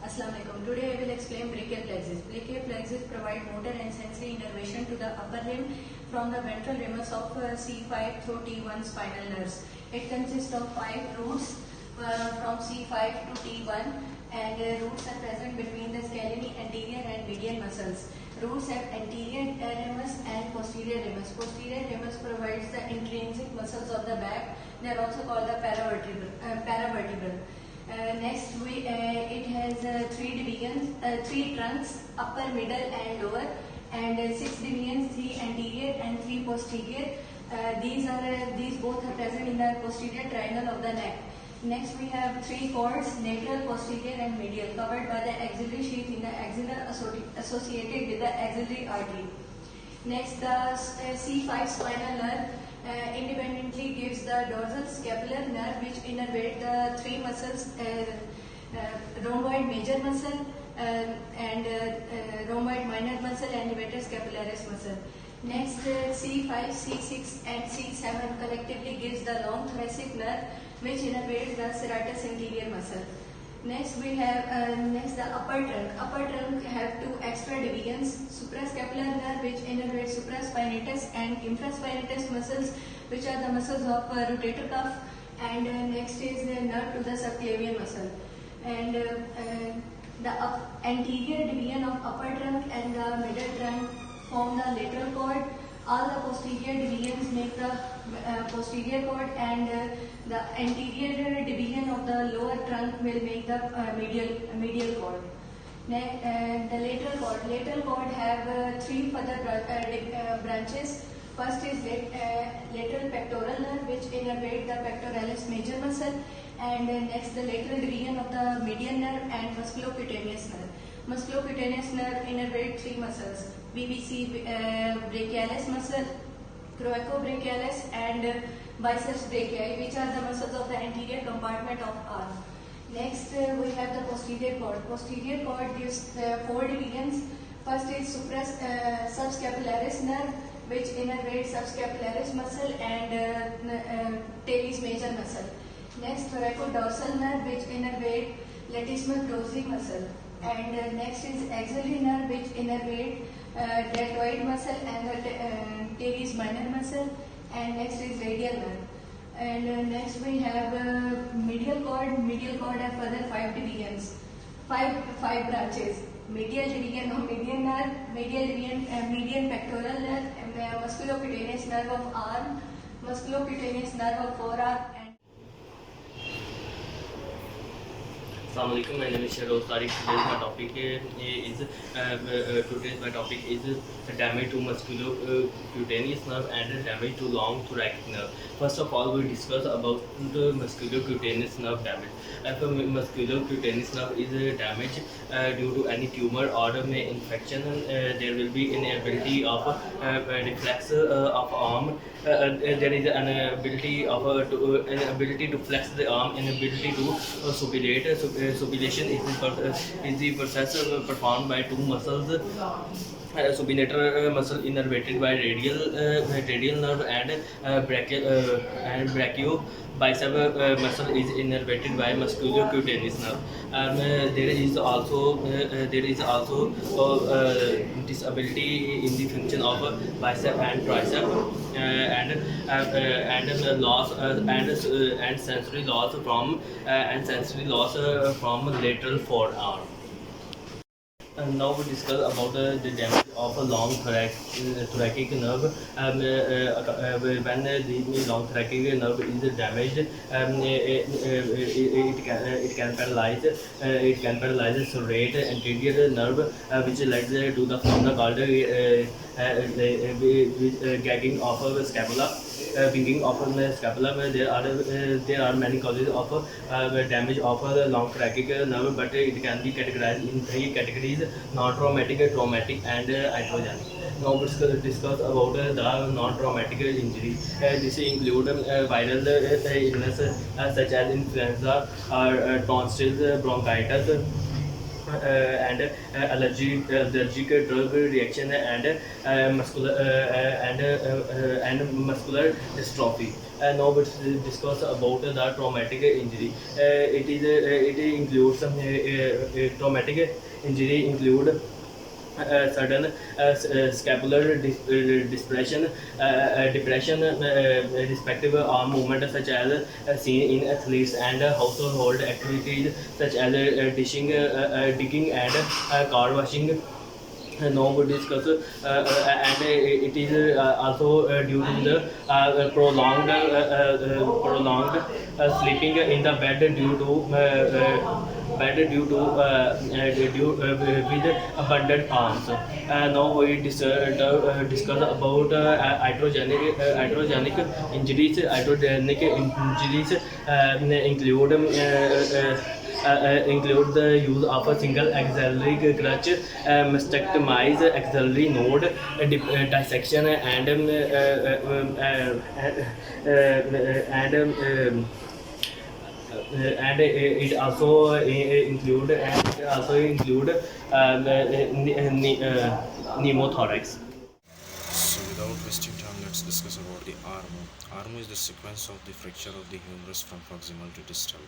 Assalamualaikum. Today I will explain brachial plexus. Brachial plexus provide motor and sensory innervation to the upper limb from the ventral ramus of C5 through T1 spinal nerves. It consists of 5 roots from C5 to T1, and roots are present between the scalene anterior and median muscles. Roots have anterior ramus and posterior ramus. Posterior ramus provides the intrinsic muscles of the back. They are also called the paravertebral. Next, it has 3 divisions, 3 trunks, upper, middle, and lower, and 6 divisions, 3 anterior and 3 posterior. These both are present in the posterior triangle of the neck. Next, we have 3 cords, lateral, posterior, and medial, covered by the axillary sheath in the axilla associated with the axillary artery. Next, the C5 spinal nerve independently gives the dorsal scapular nerve, which innervate the 3 muscles, rhomboid major muscle and rhomboid minor muscle and levator scapularis muscle. Next, C5, C6 and C7 collectively gives the long thoracic nerve, which innervates the serratus anterior muscle. Next, we have the upper trunk. Upper trunk have 2 extra divisions: suprascapular nerve, which innervates supraspinatus and infraspinatus muscles, which are the muscles of rotator cuff, and next is the nerve to the subclavian muscle. And the anterior division of upper trunk and the middle trunk form the lateral cord. All the posterior divisions make the posterior cord, and the anterior division of the lower trunk will make the medial cord. The lateral cord. Lateral cord have 3 further branches. First is lateral pectoral nerve, which innervate the pectoralis major muscle, and next the lateral division of the median nerve and musculocutaneous nerve. Musculocutaneous nerve innervate 3 muscles: BBC brachialis muscle, coracobrachialis, and biceps brachii, which are the muscles of the anterior compartment of arm. Next, we have the posterior cord. Posterior cord gives 4 divisions. First is subscapularis nerve, which innervates subscapularis muscle and teres major muscle. Next, thoracodorsal nerve, which innervate latissimus dorsi muscle. And next is axillary nerve, which innervate deltoid muscle and the teres minor muscle. And next is radial nerve. And next we have medial cord. Medial cord have further 5 divisions, 5 branches: medial division of median nerve, median pectoral nerve, musculocutaneous nerve of arm, musculocutaneous nerve of forearm. Assalamualaikum. My name is Shahrokh Tariq. Today's my topic is damage to musculocutaneous nerve and damage to long thoracic nerve. First of all, we discuss about the musculocutaneous nerve damage. If musculocutaneous nerve is damaged due to any tumor or infection, there will be inability of reflex of arm. There is an ability to flex the arm, inability to supinate. Supination is the process performed by 2 muscles. Supinator muscle innervated by radial nerve, and brachio bicep muscle is innervated by musculocutaneous nerve. There is also disability in the function of bicep and tricep, and loss and sensory loss from lateral forearm. And now we discuss about the damage of a long thoracic nerve. When the long thoracic nerve is damaged, it can paralyze serrate anterior nerve, which leads to the phenomena called gagging of scapula. Winging of scapula. There are many causes of damage of the long thoracic nerve, but it can be categorized in 3 categories: non-traumatic, traumatic, and iatrogenic. Now we discuss about the non-traumatic injury. This include viral illness such as influenza, tonsils, bronchitis, and allergic drug reaction, and muscular dystrophy. Now let's discuss about the traumatic injury. It includes traumatic injury include sudden scapular depression, respective arm movement such as seen in athletes and household activities such as digging and car washing. Now we discuss and it is also due to the prolonged sleeping in the bed due to with abundant arms. Now we discuss about hydrogenic injuries. Hydrogenic injuries include the use of a single axillary crutch, mastectomize axillary node, dissection, and it also include pneumothorax. So without wasting time, let's discuss about the arm. Arm is the sequence of the fracture of the humerus from proximal to distal.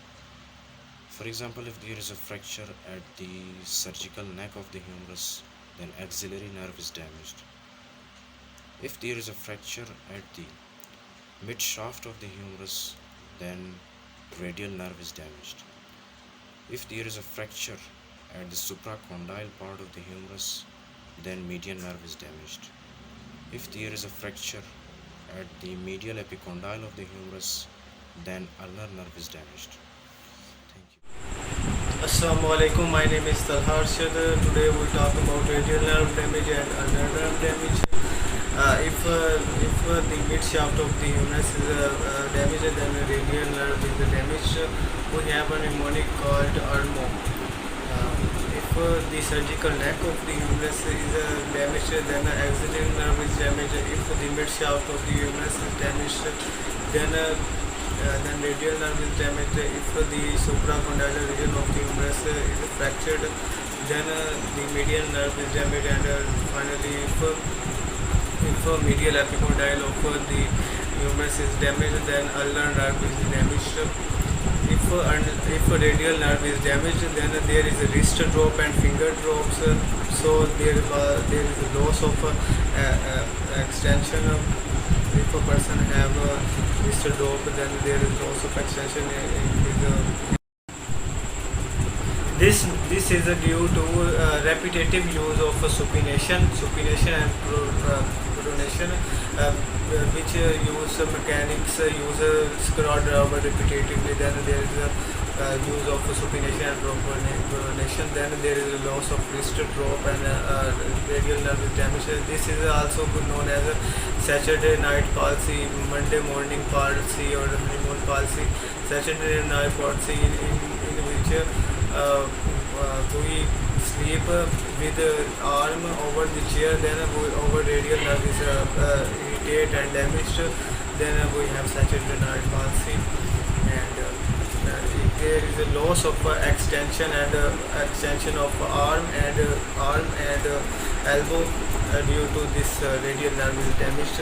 For example, if there is a fracture at the surgical neck of the humerus, then axillary nerve is damaged. If there is a fracture at the mid shaft of the humerus, then radial nerve is damaged. If there is a fracture at the supracondyle part of the humerus, then median nerve is damaged. If there is a fracture at the medial epicondyle of the humerus, then ulnar nerve is damaged. Thank you. Assalamu alaikum, my name is Talha Arshad. Today we will talk about radial nerve damage and ulnar nerve damage. If the mid shaft of the humerus is damaged, then the radial nerve is damaged. We have a mnemonic called ARMO. If the surgical neck of the humerus is damaged, then the axillary nerve is damaged. If the mid shaft of the humerus is damaged, then radial nerve is damaged. If the supracondylar region of the humerus is fractured, then the medial nerve is damaged. And finally, if medial epicondyle of the humerus is damaged, then ulnar nerve is damaged. If radial nerve is damaged, then there is a wrist drop and finger drops. So there is a loss of extension. If a person have a wrist drop, then there is loss of extension in his This is due to repetitive use of supination and pronation, which use mechanics use screwdriver repetitively. Then there is a use of supination and pronation. Then there is a loss of wrist drop and radial nerve damage. This is also known as Saturday night palsy, Monday morning palsy, or honeymoon palsy. Saturday night palsy in which we sleep with arm over the chair, then over radial nerve is irritated and damaged, then we have Saturday night palsy. And if there is a loss of extension of arm and elbow due to this radial nerve is damaged.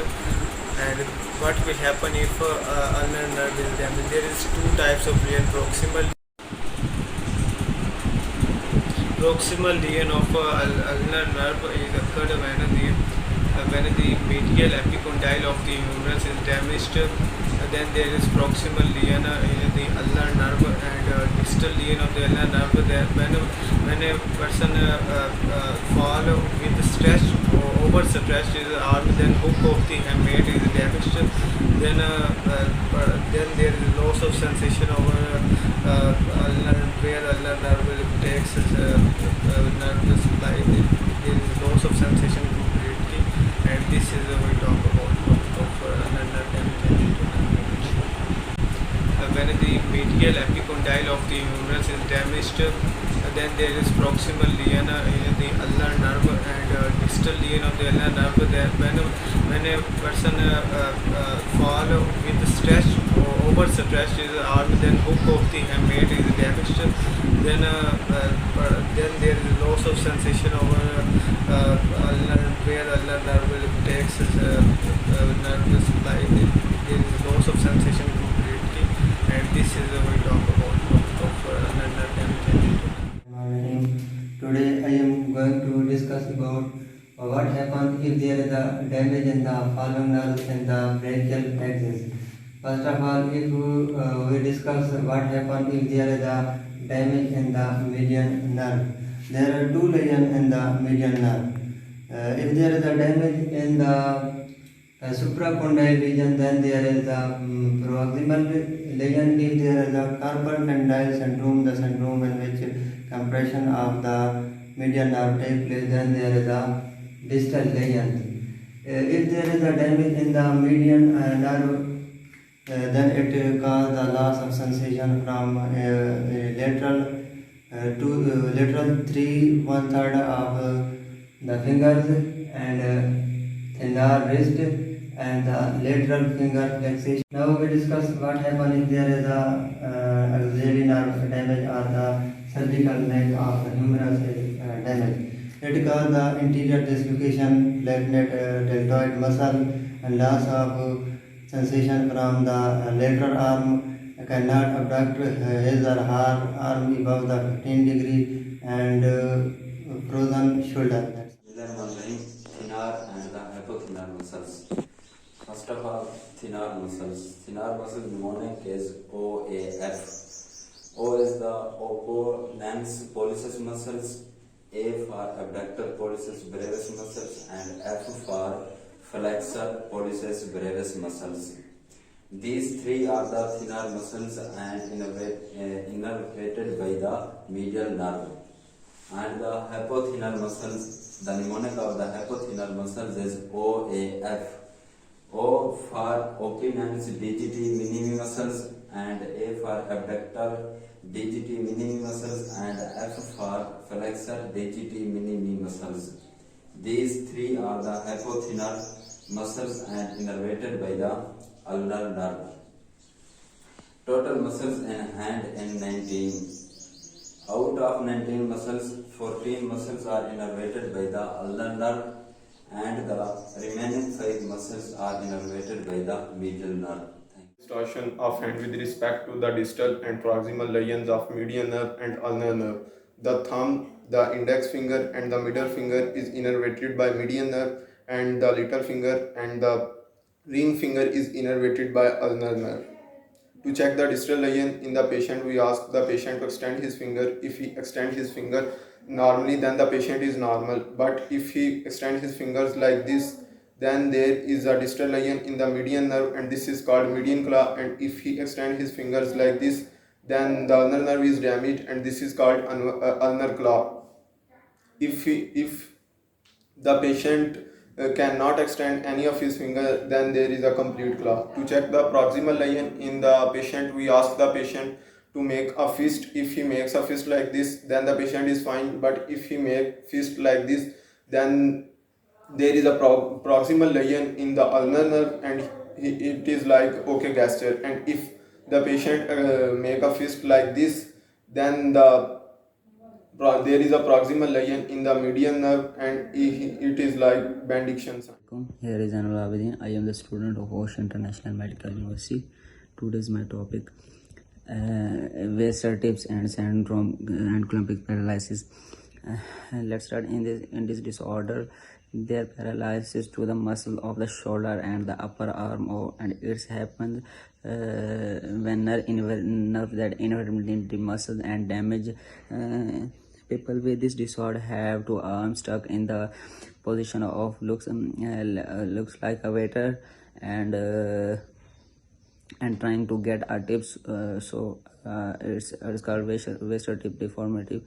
And what will happen if ulnar nerve is damaged? There is two types of lesion: proximal lesion of ulnar nerve is occurred when the medial epicondyle of the humerus is damaged. Then there is proximal lesion in the ulnar nerve and distal lesion of the ulnar nerve. Then when a person fall with stretch or overstretched his arm, then hook of the hamate is damaged. Then there is loss of sensation over ulnar, where ulnar nerve takes nerve supply. There is loss of sensation completely, and this is we talk about of ulnar nerve damage. When the medial epicondyle of the humerus is damaged, then there is proximal lesion in the ulnar nerve and distal lesion of the ulnar nerve. Then when a person fall with stretch or overstretched his arm, then hook of the hamate is damaged. Then there is loss of sensation over ulnar, where ulnar nerve takes nerve supply. There is loss of sensation discuss about what happens if there is a damage in the following nerves in the brachial plexus. First of all, if we discuss what happens if there is a damage in the median nerve. There are two lesions in the median nerve. If there is a damage in the supracondyle region, then there is a proximal lesion. If there is a carpal tunnel syndrome, the syndrome in which compression of the median nerve takes place, then there is a distal lesion. If there is a damage in the median nerve, then it causes the loss of sensation from lateral to lateral 3/1/3 of the fingers and tendon wrist and the lateral finger flexation. Now we discuss what happens if there is a axillary nerve damage or the cervical neck of the humerus is damaged. It causes the anterior dislocation, flattened deltoid muscle, and loss of sensation from the lateral arm. Cannot abduct his or her arm above the 15 degree and frozen shoulder. Then one ring, thenar and the hypothenar muscles. First of all, thenar muscles. Thenar muscle mnemonic is OAF. O is the oponens pollicis muscles, A for abductor pollicis brevis muscles, and F for flexor pollicis brevis muscles. These three are the thenar muscles and innervated by the medial nerve. And the hypothenar muscles, the mnemonic of the hypothenar muscles is OAF. O for oponens digiti minimi muscles, and A for abductor digiti minimi muscles, and F for flexor digiti minimi muscles. These three are the hypothenar muscles and innervated by the ulnar nerve. Total muscles in hand in 19. Out of 19 muscles, 14 muscles are innervated by the ulnar nerve, and the remaining 5 muscles are innervated by the medial nerve. Distortion of hand with respect to the distal and proximal lesions of median nerve and ulnar nerve. The thumb, the index finger and the middle finger is innervated by median nerve, and the little finger and the ring finger is innervated by ulnar nerve. To check the distal lesion in the patient, we ask the patient to extend his finger. If he extends his finger normally, then the patient is normal. But if he extends his fingers like this, then there is a distal lesion in the median nerve, and this is called median claw. And if he extends his fingers like this, then the ulnar nerve is damaged, and this is called ulnar claw. If the patient cannot extend any of his finger, then there is a complete claw. To check the proximal lesion in the patient, we ask the patient to make a fist. If he makes a fist like this, then the patient is fine. But if he makes fist like this, then there is a proximal lesion in the ulnar nerve, and it is like okay gesture. And if the patient make a fist like this, then there is a proximal lesion in the median nerve, and it is like benediction. Here is Anwar Abidin. I am the student of Osh International Medical University. Today's my topic Weser tips and syndrome and clumpic paralysis. Let's start. In this disorder, there paralysis to the muscle of the shoulder and the upper arm, and it happens when nerve that innervated the muscle and damage. People with this disorder have two arms stuck in the position of looks like a waiter and trying to get a tips. It's called Weser tip deformity.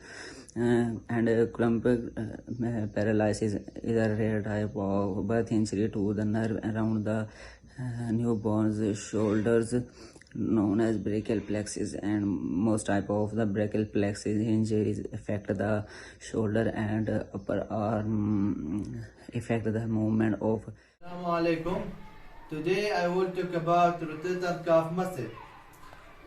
And clumpic paralysis is a rare type of birth injury to the nerve around the newborn's shoulders, known as brachial plexus, and most type of the brachial plexus injuries affect the shoulder and upper arm, affect the movement of. Assalamu alaikum. Today I will talk about rotator cuff muscle.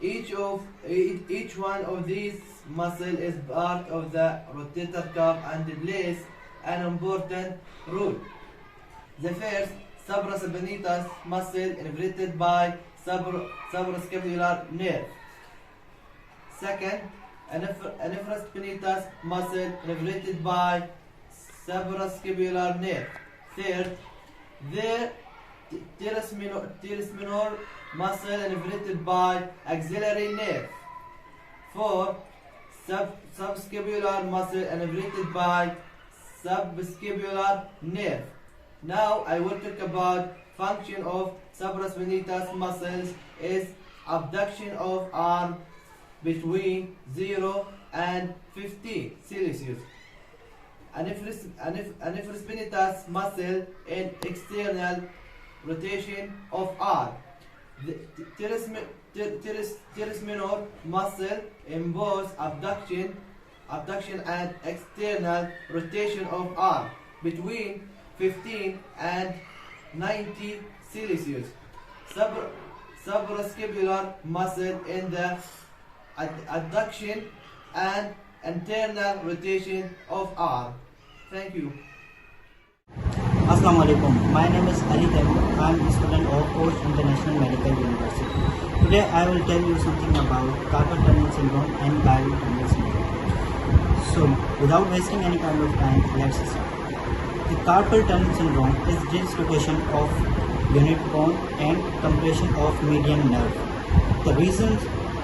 Each one of these muscle is part of the rotator cuff and plays an important role. The first, supraspinatus muscle innervated by suprascapular nerve. Second, infraspinatus muscle innervated by suprascapular nerve. Third, the teres minor muscle innervated by axillary nerve. Fourth, subscapular muscle innervated by subscapular nerve. Now I will talk about function of supraspinatus muscles is abduction of arm between 0 and 15 Celsius. Infraspinatus muscle in external rotation of arm. The teres minor muscle in both abduction and external rotation of arm between 15 and 90 Celsius. Suprascapular muscle in the adduction and internal rotation of arm. Thank you. Assalamu alaikum. My name is Ali Dev. I am a student of Post International Medical University. Today I will tell you something about carpal tunnel syndrome and carpal tunnel syndrome. So, without wasting any kind of time, let's start. The carpal tunnel syndrome is dislocation of unit bone and compression of median nerve. The reasons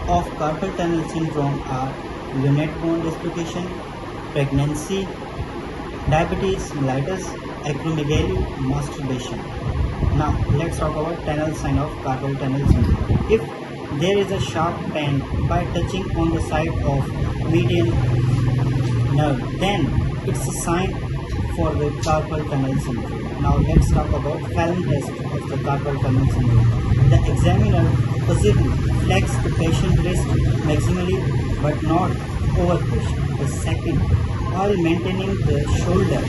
of carpal tunnel syndrome are unit bone dislocation, pregnancy, diabetes mellitus, acromegaly, masturbation. Now let's talk about tunnel sign of carpal tunnel syndrome. If there is a sharp pain by touching on the side of median nerve, then it's a sign for the carpal tunnel syndrome. Now let's talk about Fallon test of the carpal tunnel syndrome. The examiner possibly flex the patient wrist maximally but not over push. The second, while maintaining the shoulder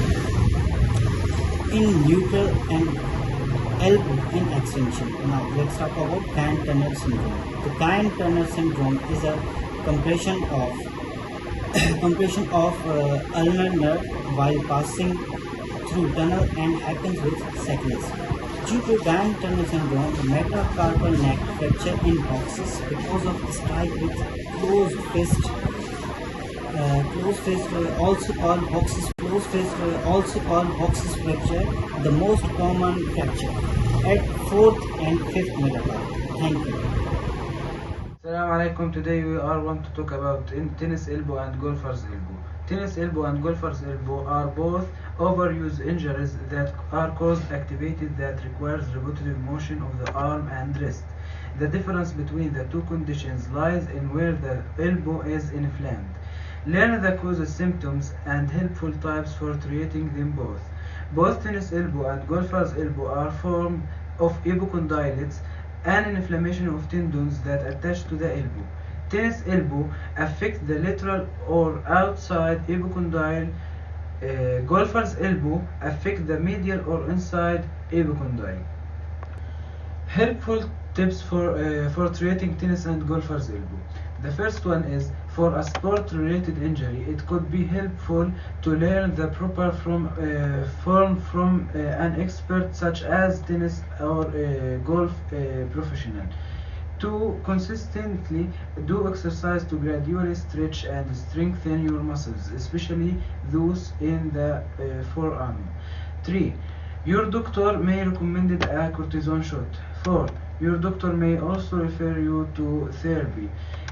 in neutral and elbow in extension. Now let's talk about Cain-Turner syndrome. The Cain-Turner syndrome is a compression of ulnar nerve while passing through tunnel and happens with cyclists. Due to Cain-Turner syndrome, the metacarpal neck fracture in boxes because of strike with closed fist, also called boxes fracture, the most common fracture at 4th and 5th metacarpal. Thank you. Assalamu alaikum. Today we are want to talk about tennis elbow and golfer's elbow. Tennis elbow and golfer's elbow are both overuse injuries that are caused activated that requires repetitive motion of the arm and wrist. The difference between the two conditions lies in where the elbow is inflamed. Learn the causes, symptoms, and helpful types for treating them both. Both tennis elbow and golfer's elbow are formed of epicondylitis, an inflammation of tendons that attach to the elbow. Tennis elbow affects the lateral or outside epicondyle. Golfer's elbow affects the medial or inside epicondyle. Helpful tips for treating tennis and golfer's elbow. The first one is, for a sport-related injury, it could be helpful to learn the proper form from an expert such as tennis or golf professional. To consistently do exercise to gradually stretch and strengthen your muscles, especially those in the forearm. 3. Your doctor may recommend a cortisone shot. 4. Your doctor may also refer you to therapy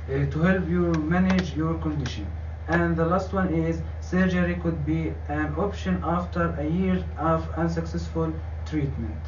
to help you manage your condition. And the last one is, surgery could be an option after a year of unsuccessful treatment.